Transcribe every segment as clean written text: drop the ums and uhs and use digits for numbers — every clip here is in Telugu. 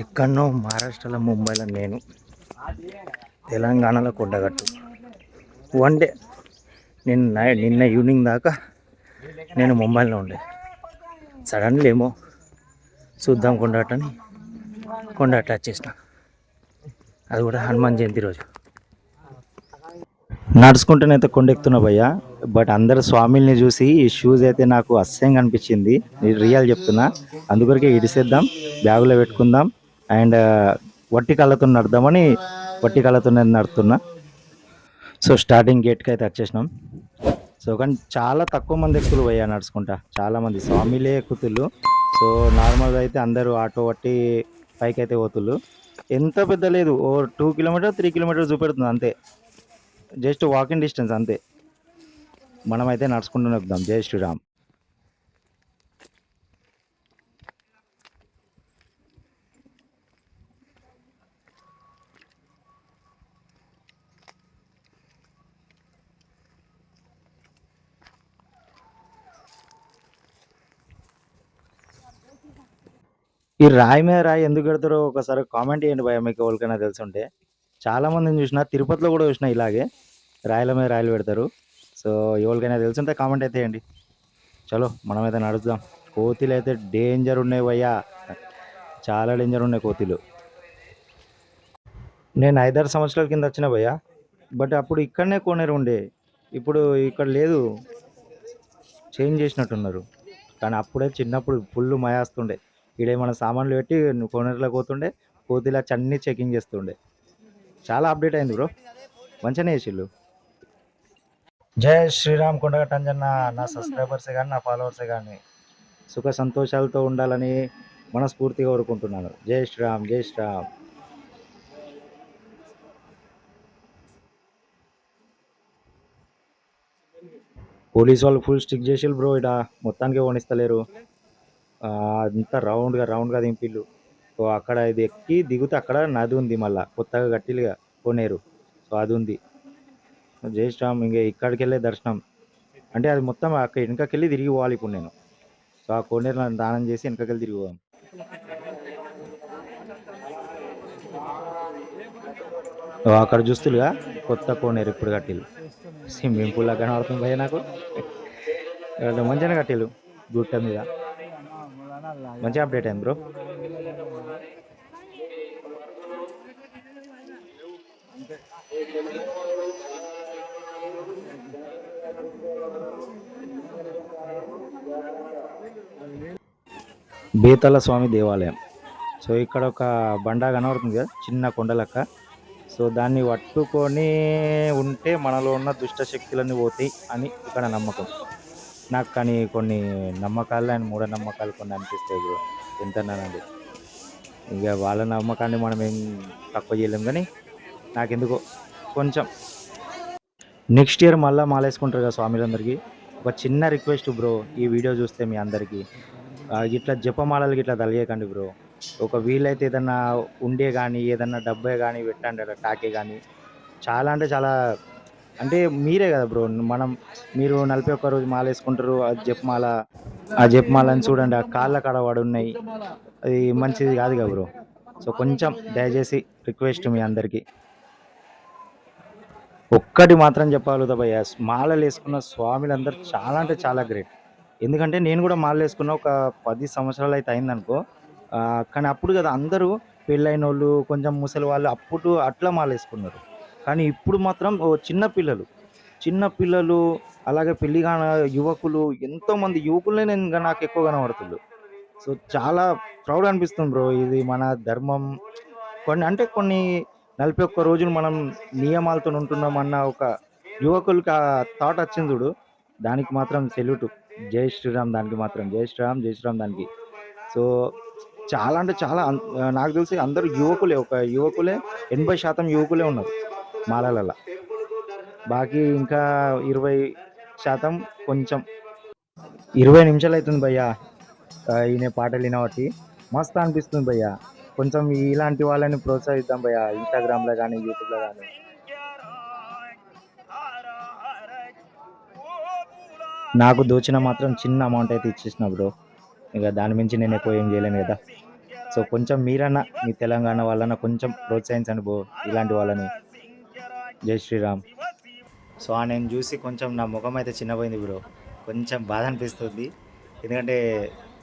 ఎక్కడనో మహారాష్ట్రలో ముంబైలో నేను, తెలంగాణలో కొండగట్టు. వన్ డే నిన్న ఈవినింగ్ దాకా నేను ముంబైలో ఉండే. సడన్లీ ఏమో చూద్దాం కొండగట్టని కొండగట్ట వచ్చేసిన. అది కూడా హనుమాన్ జయంతి రోజు. నడుచుకుంటూనైతే కొండెక్కుతున్నా భయ్య. బట్ అందరు స్వామిల్ని చూసి ఈ షూస్ అయితే నాకు అసహ్యంగా అనిపించింది. రియల్ చెప్తున్నా. అందుకొరకే ఇడిసేద్దాం, బ్యాగులో పెట్టుకుందాం అండ్ వట్టి కళ్ళతో నడదామని వట్టి కళ్ళతో నడుతున్నా. సో స్టార్టింగ్ గేట్కి అయితే వచ్చేసినాం. సో కానీ చాలా తక్కువ మంది ఎక్కుతులు పోయా నడుచుకుంటా. చాలా మంది స్వామిలే ఎక్కుతుళ్ళు. సో నార్మల్గా అయితే అందరూ ఆటో పట్టి పైకి అయితే పోతుళ్ళు. ఎంత పెద్ద లేదు, ఓ 2 కిలోమీటర్ 3 కిలోమీటర్ చూపెడుతుంది అంతే. జస్ట్ వాకింగ్ డిస్టెన్స్ అంతే. మనమైతే నడుచుకుంటూ ఎక్కుదాం. జై శ్రీరామ్. ఈ రాయి మీద రాయి ఎందుకు పెడతారో ఒకసారి కామెంట్ చేయండి భయ, మీకు ఎవరికైనా తెలుసుంటే. చాలా మందిని చూసిన, తిరుపతిలో కూడా చూసిన ఇలాగే రాయల మీద రాయలు పెడతారు. సో ఎవరికైనా తెలుసుంటే కామెంట్ అయితే చేయండి. చలో మనమైతే నడుద్దాం. కోతులు అయితే డేంజర్ ఉన్నాయి భయ్యా, చాలా డేంజర్ ఉన్నాయి కోతులు. నేను 5-6 సంవత్సరాల కింద వచ్చిన భయ్య. బట్ అప్పుడు ఇక్కడనే కోనేరు ఉండే, ఇప్పుడు ఇక్కడ లేదు, చేంజ్ చేసినట్టున్నారు. కానీ అప్పుడే చిన్నప్పుడు ఫుల్ మయాస్తుండే. ఈడేమన్నా సామాన్లు పెట్టి కోనేరులోకి పోతుండే, కోతిలా అన్ని చెకింగ్ చేస్తుండే. చాలా అప్డేట్ అయింది బ్రో, మంచిగానే చేసిళ్ళు. జై శ్రీరామ్. కొండగట్ట అంజన్న నా సబ్స్క్రైబర్సే కానీ నా ఫాలోవర్సే కానీ సుఖ సంతోషాలతో ఉండాలని మనస్ఫూర్తిగా కోరుకుంటున్నాను. జై శ్రీరామ్, జై శ్రీరామ్. పోలీస్ వాళ్ళు ఫుల్ స్టిక్ చేసిళ్ళు బ్రో. ఇక్కడ మొత్తానికి ఓనిస్తలేరు. అంతా రౌండ్గా దింపిళ్ళు. సో అక్కడ ఇది ఎక్కి దిగితే అక్కడ నది ఉంది, మళ్ళీ కొత్తగా గట్టిలుగా కోనేరు. సో అది ఉంది. జై శ్రీరామ్. ఇంక ఇక్కడికి వెళ్ళే దర్శనం అంటే అది మొత్తం అక్కడ వెనకకెళ్ళి తిరిగి పోవాలి ఇప్పుడు నేను. సో ఆ కోనేరులో దానం చేసి వెనకకెళ్ళి తిరిగి పోదాం. అక్కడ చూస్తులుగా కొత్త కోనేరు ఇప్పుడు కట్టిలు. స్విమ్మింగ్ పూల్ లాగా కనబడుతుంది భయ్య నాకు. మంచిగానే కట్టిలు గుట్ట మీద. మంచిగా అప్డేట్ అయింది బ్రో. బేతల స్వామి దేవాలయం. సో ఇక్కడ ఒక బండ కనబడుతుంది కదా, చిన్న కొండలక్క. సో దాన్ని పట్టుకొని ఉంటే మనలో ఉన్న దుష్ట శక్తులన్నీ పోతాయి అని ఇక్కడ నమ్మకం నాకు. కానీ కొన్ని నమ్మకాలు అండ్ మూఢనమ్మకాలు కొన్ని అనిపిస్తాయి బ్రో, ఎంతన్నానండి. ఇక వాళ్ళ నమ్మకాన్ని మనం ఏం తక్కువ చేయలేం. కానీ నాకెందుకో కొంచెం నెక్స్ట్ ఇయర్ మళ్ళీ మాలేసుకుంటారు కదా స్వామిలందరికీ. ఒక చిన్న రిక్వెస్ట్ బ్రో, ఈ వీడియో చూస్తే మీ అందరికీ ఇట్లా జపమాలకి ఇట్లా తలియకండి బ్రో. ఒక వీలైతే ఏదన్నా ఉండే కానీ ఏదన్నా డబ్బే కానీ పెట్టండి, టాకే కానీ. చాలా అంటే చాలా, అంటే మీరే కదా బ్రో మనం. మీరు 41 రోజు మాల వేసుకుంటారు, ఆ జపమాలని చూడండి, ఆ కాళ్ళ కాడ వాడు ఉన్నాయి. అది మంచిది కాదు కదా బ్రో. సో కొంచెం దయచేసి రిక్వెస్ట్ మీ అందరికీ. ఒక్కటి మాత్రం చెప్పగలుగుతా భయ్య, మాలలు వేసుకున్న స్వామిలందరూ చాలా అంటే చాలా గ్రేట్. ఎందుకంటే నేను కూడా మాలలు వేసుకున్న ఒక 10 సంవత్సరాలు అయితే అయిందనుకో. కానీ అప్పుడు కదా అందరూ పెళ్ళైన వాళ్ళు, కొంచెం ముసలి వాళ్ళు అప్పుడు అట్లా మాల వేసుకున్నారు. కానీ ఇప్పుడు మాత్రం చిన్న పిల్లలు అలాగే పెళ్లి కాని యువకులు, ఎంతోమంది యువకులనే నాకు ఎక్కువ కనబడుతుంది. సో చాలా ప్రౌడ్ అనిపిస్తుంది బ్రో. ఇది మన ధర్మం. కొన్ని 41 రోజులు మనం నియమాలతో ఉంటున్నాం అన్న ఒక యువకులకి ఆ థాట్ వచ్చింది చూడు, దానికి మాత్రం సెల్యూట్. జై శ్రీరామ్. దానికి మాత్రం జై శ్రీరామ్, జై శ్రీరామ్ దానికి. సో చాలా అంటే చాలా నాకు తెలిసి అందరూ యువకులే, ఒక యువకులే 80% యువకులే ఉన్నారు మాలలలో. బాకీ ఇంకా 20% కొంచెం. 20 నిమిషాలు అవుతుంది భయ్యా ఈయన పాటలు వినబట్టి. మస్తు అనిపిస్తుంది భయ్యా. కొంచెం ఇలాంటి వాళ్ళని ప్రోత్సహిద్దాం భయ్యా, ఇన్స్టాగ్రామ్లో కానీ యూట్యూబ్లో కానీ. నాకు దోచిన మాత్రం చిన్న అమౌంట్ అయితే ఇచ్చేసిన బ్రో. ఇక దాని మించి నేను ఎక్కువ ఏం చేయలేను కదా. సో కొంచెం మీరన్నా మీ తెలంగాణ వాళ్ళన్నా కొంచెం ప్రోత్సహించండి బ్రో ఇలాంటి వాళ్ళని. జై శ్రీరామ్. సో నేను చూసి కొంచెం నా ముఖం అయితే చిన్నపోయింది బ్రో. కొంచెం బాధ అనిపిస్తుంది. ఎందుకంటే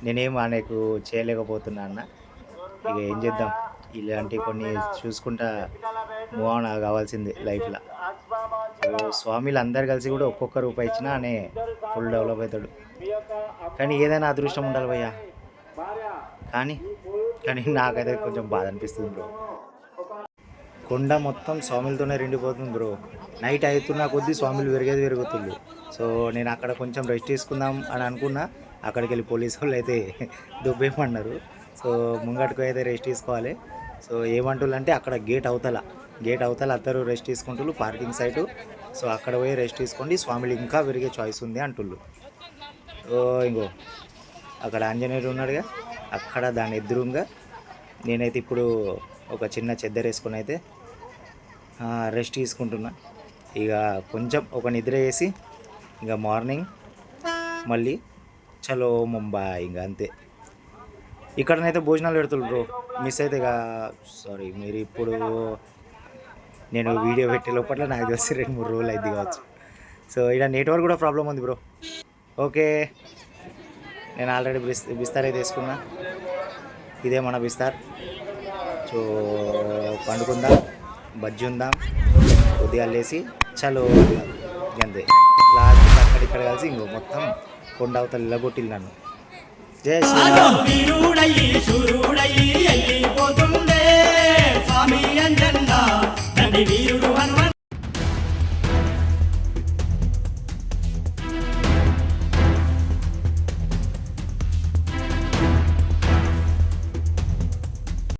నేనేం ఆయనకు చేయలేకపోతున్నా అన్న. ఇక ఏం చేద్దాం, ఇలాంటివి కొన్ని చూసుకుంటా మూవ్ ఆన్ కావాల్సిందే లైఫ్లో. స్వామిలు అందరు కలిసి కూడా ఒక్కొక్క రూపాయి ఇచ్చినా అనే ఫుల్ డెవలప్ అవుతాడు. కానీ ఏదైనా అదృష్టం ఉండాలి భయ్యా. కానీ కానీ నాకైతే కొంచెం బాధ అనిపిస్తుంది బ్రో. కొండ మొత్తం స్వామిలతోనే నిండిపోతుంది బ్రో. నైట్ అవుతున్న కొద్దీ స్వామిలు పెరుగుతుంది. సో నేను అక్కడ కొంచెం రెస్ట్ తీసుకుందాం అని అనుకున్నా. అక్కడికి వెళ్ళి పోలీసు వాళ్ళు అయితే దుబ్బేమన్నారు. సో ముంగట్టుకు అయితే రెస్ట్ తీసుకోవాలి. సో ఏమంటున్నారంటే అక్కడ గేట్ అవతల అందరూ రెస్ట్ తీసుకుంటున్నారు, పార్కింగ్ సైటు. సో అక్కడ పోయి రెస్ట్ తీసుకోండి, స్వామిలు ఇంకా పెరిగే చాయిస్ ఉంది అంటుళ్ళు. సో ఇంకో అక్కడ ఆంజనేయుడు ఉన్నాడుగా, అక్కడ దాని ఎదురుగా నేనైతే ఇప్పుడు ఒక చిన్న చెద్దరు వేసుకొని అయితే రెస్ట్ తీసుకుంటున్నా. ఇక కొంచెం ఒక నిద్ర వేసి ఇంకా మార్నింగ్ మళ్ళీ చలో ముంబై. ఇంకా అంతే. ఇక్కడనైతే భోజనాలు పెడుతున్నారు బ్రో. మిస్ అయితే సారీ, మీరు ఇప్పుడు నేను వీడియో పెట్టే లోపల నాకు తెలిసి 2-3 రోజులు అయింది కావచ్చు. సో ఇక్కడ నెట్వర్క్ కూడా ప్రాబ్లం ఉంది బ్రో. ఓకే, నేను ఆల్రెడీ బిస్తార్ అయితే వేసుకున్నా. ఇదే మన బిస్తార్. సో పండుకుందాం, బజ్జి ఉందాం, ఉదయాలు లేసి చలో అంతే. లాస్ట్ అక్కడిక్కడ కలిసి ఇంకో మొత్తం కొండ అవతల ఇళ్ళగొట్టిల్లు నన్ను. జై శ్రీరామ్.